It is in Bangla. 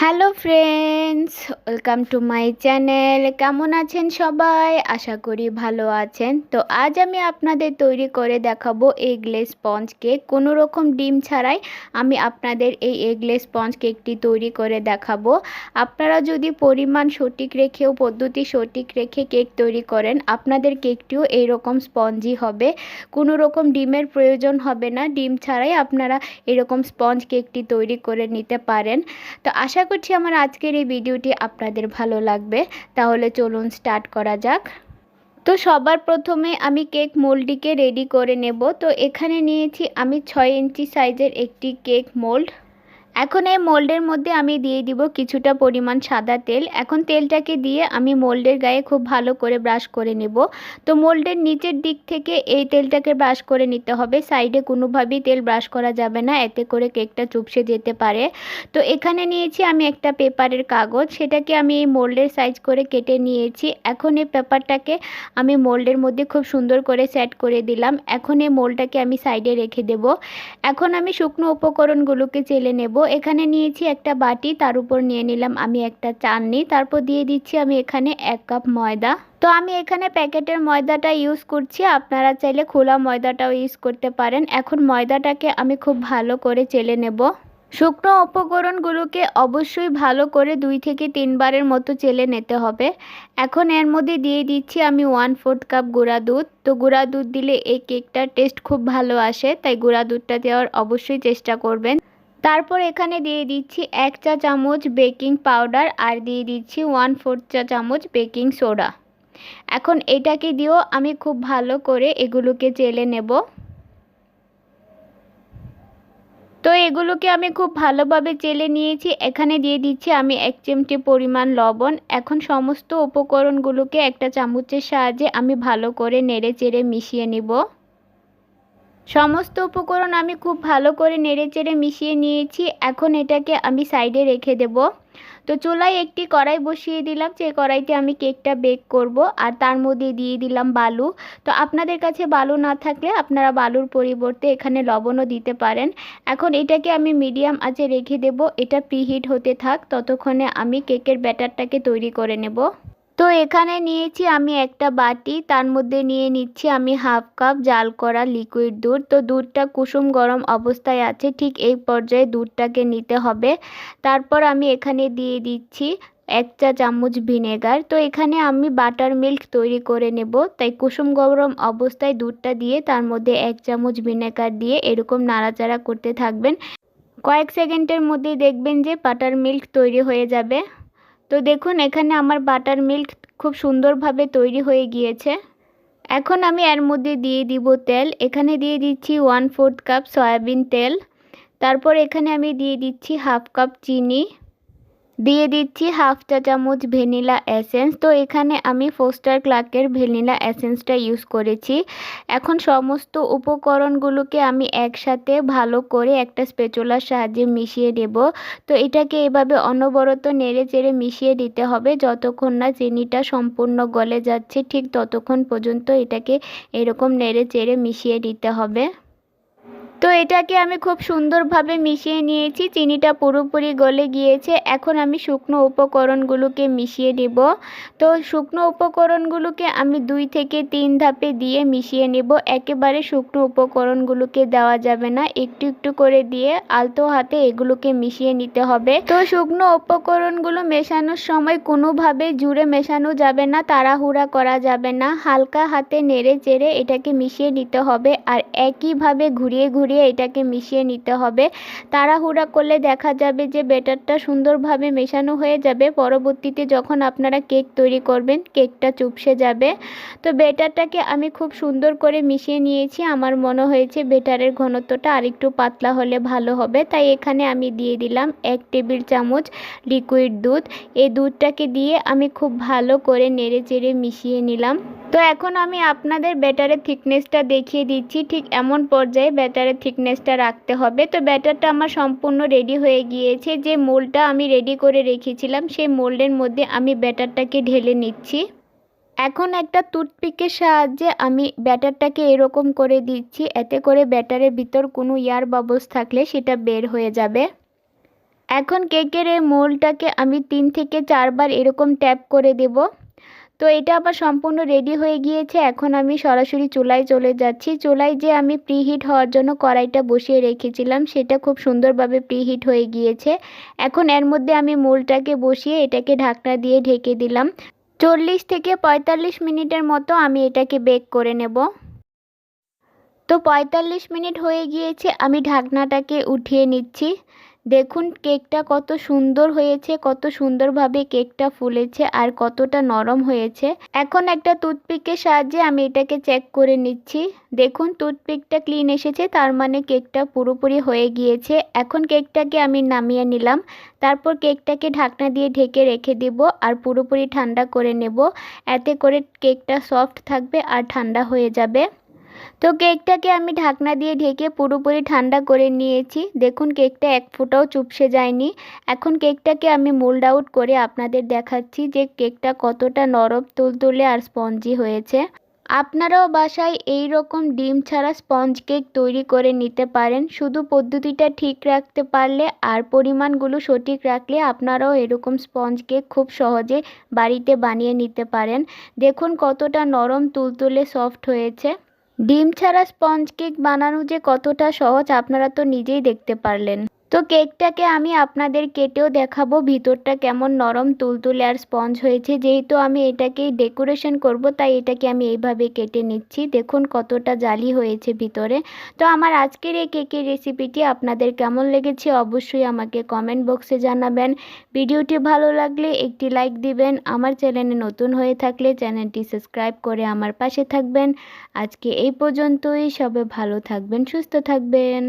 Hello friends, welcome to my channel. কেমন আছেন সবাই? আশা করি ভালো আছেন। তো আজ আমি আপনাদের তৈরি করে দেখাবো এগলেস স্পঞ্জ কেক। কোনো রকম ডিম ছাড়াই আমি আপনাদের এই এগলেস স্পঞ্জ কেকটি তৈরি করে দেখাবো। আপনারা যদি পরিমাণ সঠিক রেখেও পদ্ধতি সঠিক রেখে কেক তৈরি করেন, আপনাদের কেকটিও এইরকম স্পঞ্জি হবে। কোনো রকম ডিমের প্রয়োজন হবে না। ডিম ছাড়াই আপনারা এরকম স্পঞ্জ কেকটি তৈরি করে নিতে পারেন। তো আশা করছি আমার আজকের এই ভিডিওটি আপনাদের ভালো লাগবে। তাহলে চলুন স্টার্ট করা যাক। তো সবার প্রথমে আমি কেক মোল্ডটিকে রেডি করে নেব। তো এখানে নিয়েছি আমি 6 ইঞ্চি সাইজের একটি কেক মোল্ড। এখন এই মোল্ডের মধ্যে আমি দিয়ে দিব কিছুটা পরিমাণ সাদা তেল। এখন তেলটাকে দিয়ে আমি মোল্ডের গায়ে খুব ভালো করে ব্রাশ করে নেব। তো মোল্ডের নিচের দিক থেকে এই তেলটাকে ব্রাশ করে নিতে হবে, সাইডে কোনোভাবেই তেল ব্রাশ করা যাবে না, এতে করে কেকটা চুপসে যেতে পারে। তো এখানে নিয়েছি আমি একটা পেপারের কাগজ, সেটাকে আমি এই মোল্ডের সাইজ করে কেটে নিয়েছি। এখন এই পেপারটাকে আমি মোল্ডের মধ্যে খুব সুন্দর করে সেট করে দিলাম। এখন এই মোল্ডটাকে আমি সাইডে রেখে দেব। এখন আমি শুকনো উপকরণগুলোকে চেলে নেব। এখানে নিয়েছি একটা বাটি, তার উপর নিয়ে নিলাম আমি একটা চালনি, তারপর দিয়ে দিচ্ছি আমি এখানে 1 কাপ ময়দা। তো আমি এখানে প্যাকেটের ময়দাটা ইউজ করছি, আপনারা চাইলে খোলা ময়দাটাও ইউজ করতে পারেন। এখন ময়দাটাকে আমি খুব ভালো করে চেলে নেব। শুকনো উপকরণগুলোকে অবশ্যই ভালো করে 2 থেকে 3 বারের মতো চেলে নিতে হবে। এখন এর মধ্যে দিয়ে দিচ্ছি আমি 1/4 কাপ গুঁড়া দুধ। তো গুঁড়া দুধ দিলে এই কেকটার টেস্ট খুব ভালো আসে, তাই গুঁড়া দুধটা দেওয়ার অবশ্যই চেষ্টা করবেন। তারপর এখানে দিয়ে দিচ্ছি 1 চা চামচ বেকিং পাউডার আর দিয়ে দিচ্ছি 1/4 চা চামচ বেকিং সোডা। এখন এটাকে দিয়েও আমি খুব ভালো করে এগুলোকে চেলে নেব। তো এগুলোকে আমি খুব ভালোভাবে চেলে নিয়েছি। এখানে দিয়ে দিচ্ছি আমি 1 চিমটি পরিমাণ লবণ। এখন সমস্ত উপকরণগুলোকে একটা চামচের সাহায্যে আমি ভালো করে নেড়ে চেড়ে মিশিয়ে নিব। সমস্ত উপকরণ আমি খুব ভালো করে নেড়েচেড়ে মিশিয়ে নিয়েছি। এখন এটাকে আমি সাইডে রেখে দেব। তো চুলায় একটি কড়াই বসিয়ে দিলাম, যে কড়াইতে আমি কেকটা বেক করব, আর তার মধ্যে দিয়ে দিলাম বালু। তো আপনাদের কাছে বালু না থাকলে আপনারা বালুর পরিবর্তে এখানে লবণও দিতে পারেন। এখন এটাকে আমি মিডিয়াম আঁচে রেখে দেব। এটা প্রিহিট হতে থাক, ততক্ষণে আমি কেকের ব্যাটারটাকে তৈরি করে নেব। তো এখানে নিয়েছি আমি একটা বাটি, তার মধ্যে নিয়ে নিচ্ছি আমি 1/2 কাপ জাল করা লিকুইড দুধ। তো দুধটা কুসুম গরম অবস্থায় আছে, ঠিক এই পর্যায়ে দুধটাকে নিতে হবে। তারপর আমি এখানে দিয়ে দিচ্ছি 1 চা চামচ ভিনেগার। তো এখানে আমি বাটার মিল্ক তৈরি করে নেব, তাই কুসুম গরম অবস্থায় দুধটা দিয়ে তার মধ্যে 1 চামচ ভিনেগার দিয়ে এরকম নাড়াচাড়া করতে থাকবেন। কয়েক সেকেন্ডের মধ্যেই দেখবেন যে বাটার মিল্ক তৈরি হয়ে যাবে। তো দেখুন এখানে আমার বাটার মিল্ক খুব সুন্দরভাবে তৈরি হয়ে গিয়েছে। এখন আমি এর মধ্যে দিয়ে দিব তেল। এখানে দিয়ে দিচ্ছি 1/4 কাপ সয়াবিন তেল। তারপর এখানে আমি দিয়ে দিচ্ছি 1/2 কাপ চিনি, দিয়ে দিচ্ছি 1/2 চা চামচ ভ্যানিলা এসেন্স। তো এখানে আমি ফোস্টার ক্লার্কের ভ্যানিলা এসেন্সটা ইউজ করেছি। এখন সমস্ত উপকরণগুলোকে আমি একসাথে ভালো করে একটা স্প্যাচুলার সাহায্যে মিশিয়ে নেব। তো এটাকে এভাবে অনবরত নেড়ে চেড়ে মিশিয়ে দিতে হবে, যতক্ষণ না চিনিটা সম্পূর্ণ গলে যাচ্ছে ঠিক ততক্ষণ পর্যন্ত এটাকে এরকম নেড়ে চেড়ে মিশিয়ে দিতে হবে। তো এটাকে আমি খুব সুন্দরভাবে মিশিয়ে নিয়েছি, চিনিটা পুরোপুরি গলে গিয়েছে। এখন আমি শুকনো উপকরণগুলোকে মিশিয়ে নেব। তো শুকনো উপকরণগুলোকে আমি 2 থেকে 3 ধাপে দিয়ে মিশিয়ে নেব। একেবারে শুকনো উপকরণগুলোকে দেওয়া যাবে না, একটু একটু করে দিয়ে আলতো হাতে এগুলোকে মিশিয়ে নিতে হবে। তো শুকনো উপকরণগুলো মেশানোর সময় কোনোভাবে জুড়ে মেশানো যাবে না, তাড়াহুড়া করা যাবে না, হালকা হাতে নেড়ে চেড়ে এটাকে মিশিয়ে নিতে হবে। আর একইভাবে ঘুরিয়ে ঘুরিয়ে এটাকে মিশিয়ে নিতে হবে। তাড়াহুড়া করলে দেখা যাবে যে ব্যাটারটা সুন্দরভাবে মেশানো হয়ে যাবে, পরবর্তীতে যখন আপনারা কেক তৈরি করবেন কেকটা চুপসে যাবে। তো ব্যাটারটাকে আমি খুব সুন্দর করে মিশিয়ে নিয়েছি। আমার মনে হয়েছে ব্যাটারের ঘনত্বটা আরেকটু পাতলা হলে ভালো হবে, তাই এখানে আমি দিয়ে দিলাম 1 টেবিল চামচ লিকুইড দুধ। এই দুধটাকে দিয়ে আমি খুব ভালো করে নেড়ে চেড়ে মিশিয়ে নিলাম। তো এখন আমি আপনাদের ব্যাটারের থিকনেসটা দেখিয়ে দিচ্ছি, ঠিক এমন পর্যায়ে ব্যাটারের থিকনেসটা রাখতে হবে। তো ব্যাটারটা আমার সম্পূর্ণ রেডি হয়ে গিয়েছে। যে মোল্ডটা আমি রেডি করে রেখেছিলাম সেই মোল্ডের মধ্যে আমি ব্যাটারটাকে ঢেলে নিচ্ছি। এখন একটা টুথপিকের সাহায্যে আমি ব্যাটারটাকে এরকম করে দিচ্ছি, এতে করে ব্যাটারের ভিতর কোনো এয়ার বাবলস থাকলে সেটা বের হয়ে যাবে। এখন কেকের এই মোল্ডটাকে আমি 3 থেকে 4 বার এরকম ট্যাপ করে দেব। তো এটা আবার সম্পূর্ণ রেডি হয়ে গিয়েছে। এখন আমি সরাসরি চুলায় চলে যাচ্ছি। চুলায় যে আমি প্রিহিট হওয়ার জন্য কড়াইটা বসিয়ে রেখেছিলাম সেটা খুব সুন্দরভাবে প্রিহিট হয়ে গিয়েছে। এখন এর মধ্যে আমি মোল্ডটাকে বসিয়ে এটাকে ঢাকনা দিয়ে ঢেকে দিলাম। 40 থেকে 45 মিনিটের মতো আমি এটাকে বেক করে নেব। তো 45 মিনিট হয়ে গিয়েছে, আমি ঢাকনাটাকে উঠিয়ে নিচ্ছি। দেখুন কেকটা কত সুন্দর হয়েছে, কত সুন্দরভাবে কেকটা ফুলেছে আর কতটা নরম হয়েছে। এখন একটা টুথপিকের সাহায্যে আমি এটাকে চেক করে নিচ্ছি। দেখুন টুথপিকটা ক্লিন এসেছে, তার মানে কেকটা পুরোপুরি হয়ে গিয়েছে। এখন কেকটাকে আমি নামিয়ে নিলাম। তারপর কেকটাকে ঢাকনা দিয়ে ঢেকে রেখে দেব আর পুরোপুরি ঠান্ডা করে নেব। এতে করে কেকটা সফট থাকবে আর ঠান্ডা হয়ে যাবে। তো কেকটাকে আমি ঢাকনা দিয়ে ঢেকে পুরোপুরি ঠান্ডা করে নিয়েছি। দেখুন কেকটা এক ফোঁটাও চুপসে যায়নি। এখন কেকটাকে আমি মোল্ড আউট করে আপনাদের দেখাচ্ছি যে কেকটা কতটা নরম তুলতুলে আর স্পঞ্জি হয়েছে। আপনারাও বাসায় এই রকম ডিম ছাড়া স্পঞ্জ কেক তৈরি করে নিতে পারেন। শুধু পদ্ধতিটা ঠিক রাখতে পারলে আর পরিমাণগুলো সঠিক রাখলে আপনারাও এরকম স্পঞ্জ কেক খুব সহজে বাড়িতে বানিয়ে নিতে পারেন। দেখুন কতটা নরম তুলতুলে সফট হয়েছে। ডিম ছাড়া স্পঞ্জ কেক বানানো যে কতটা সহজ আপনারা তো নিজেই দেখতে পারলেন। তো কেকটাকে আমি আপনাদের কেটেও দেখাবো ভিতরটা কেমন নরম তুলতুলে আর স্পঞ্জ হয়েছে। যেহেতু আমি এটাকে ডেকোরেশন করব তাই এটাকে আমি এইভাবে কেটে নিচ্ছি। দেখুন কতটা জালি হয়েছে ভিতরে। তো আমার আজকের এই কেকের রেসিপিটি আপনাদের কেমন লেগেছে অবশ্যই আমাকে কমেন্ট বক্সে জানাবেন। ভিডিওটি ভালো লাগলে একটি লাইক দিবেন। আমার চ্যানেলে নতুন হয়ে থাকলে চ্যানেলটি সাবস্ক্রাইব করে আমার পাশে থাকবেন। আজকে এই পর্যন্তই। সবাই ভালো থাকবেন, সুস্থ থাকবেন।